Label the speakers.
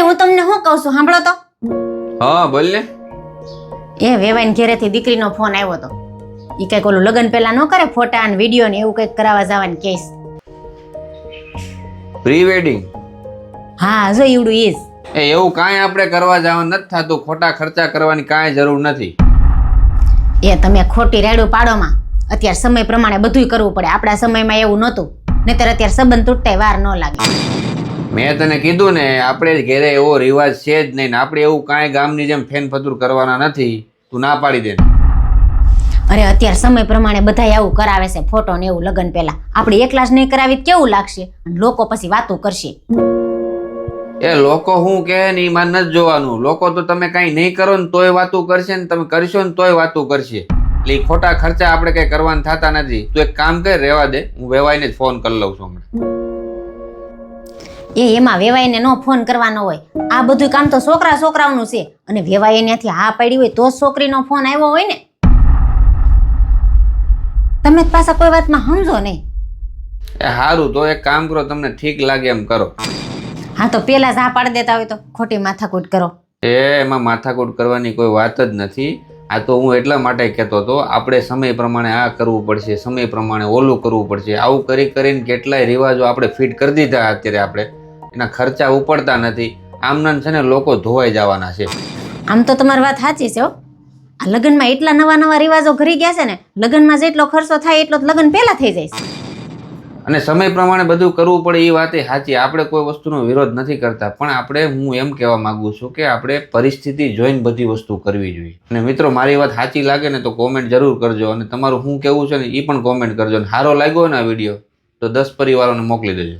Speaker 1: હું તમને શું કહું છું સાંભળો તો.
Speaker 2: હા બોલ ને.
Speaker 1: એ વેવાઈને ઘેરેથી દીકરીનો ફોન આવ્યો તો. ઈ કઈક ઓલું લગન પેલા ન કરે ફોટા અને વિડીયો ને એવું કઈક કરાવવા જવાની કેસ.
Speaker 2: Pre wedding?
Speaker 1: હા જો ઈવડું ઈજ.
Speaker 2: એવું કાંઈ આપણે કરવા જવાનું નથી થતું. ખોટા ખર્ચા કરવાની કાંઈ જરૂર નથી.
Speaker 1: એ તમે ખોટી રેડું પાડોમાં. અત્યારે સમય પ્રમાણે બધુંય કરવું પડે. આપણા સમયમાં એવું નહોતું. નહીતર અત્યારે સંબંધ તૂટતાય વાર ન લાગે.
Speaker 2: મેં તને કીધું ને, આપણે ઘેરે એવો રિવાજ છે જ નહીં ને આપણે એવું કાંઈ ગામની જેમ ફેન ફતુર કરવાના નથી. તું ના પાડી દે.
Speaker 1: અરે અત્યારે સમય પ્રમાણે બધાય આવું કરાવે છે, ફોટો ને એવું લગન પહેલા. આપણે એકલા જ નહીં કરાવી તો કેવું લાગશે? લોકો પછી વાતો કરશે.
Speaker 2: એ લોકો શું કહે ને એ માન નથી જોવાનું. લોકો તો તમે કાંઈ નહીં કરો ને તોય વાતું કરશે ને તમે કરશો ને તોય વાતું કરશે. એટલે ખોટા ખર્ચા આપણે કઈ કરવાના થતા નથી. તું એક કામ કર, રહેવા દે, હું વેવાઈને જ ફોન કરી લઉં છું હમણાં.
Speaker 1: એમાં વેવાઈને નો ફોન કરવાનો હોય. આ બધું કામ તો છોકરાઓનું છે. અને વેવાઈ એનાથી હા પાડી હોય તો જ છોકરીનો ફોન આવ્યો હોય ને. તમે પાછા કોઈ વાતમાં સમજો નહીં.
Speaker 2: એ સારું, તો એક કામ કરો, તમને ઠીક લાગે એમ કરો.
Speaker 1: હા તો પેલા જ હા પાડી દેતા હોય તો ખોટી માથાકૂટ કરો.
Speaker 2: એમાં માથાકૂટ કરવાની કોઈ વાત જ નથી. આ તો હું એટલા માટે કહેતો હતો, આપણે સમય પ્રમાણે આ કરવું પડશે, સમય પ્રમાણે ઓલું કરવું પડશે. આવું કરી કરીને કેટલાય રિવાજો આપણે ફિટ કરી દીધા. અત્યારે આપણે એના ખર્ચા ઉપડતા નથી. આમના છે ને લોકો ધોવાઈ જવાના છે.
Speaker 1: આમ તો તમારી વાત સાચી છે હો. આ લગ્નમાં એટલા નવા રિવાજો ઘરી ગયા છે ને, લગ્નમાં જેટલો ખર્ચો થાય એટલો લગ્ન પહેલા થઈ જાય છે.
Speaker 2: અને સમય પ્રમાણે બધું કરવું પડે એ વાત સાચી. આપણે કોઈ વસ્તુનો વિરોધ નથી કરતા, પણ હું એમ કહેવા માંગુ છું કે આપણે પરિસ્થિતિ જોઈને બધી વસ્તુ કરવી જોઈએ. અને મિત્રો, મારી વાત સાચી લાગે ને તો કોમેન્ટ જરૂર કરજો. અને તમારું શું કેવું છે ને એ પણ કોમેન્ટ કરજો. અને સારો લાગ્યો ને આ વિડીયો તો 10 પરિવારોને મોકલી દેજો.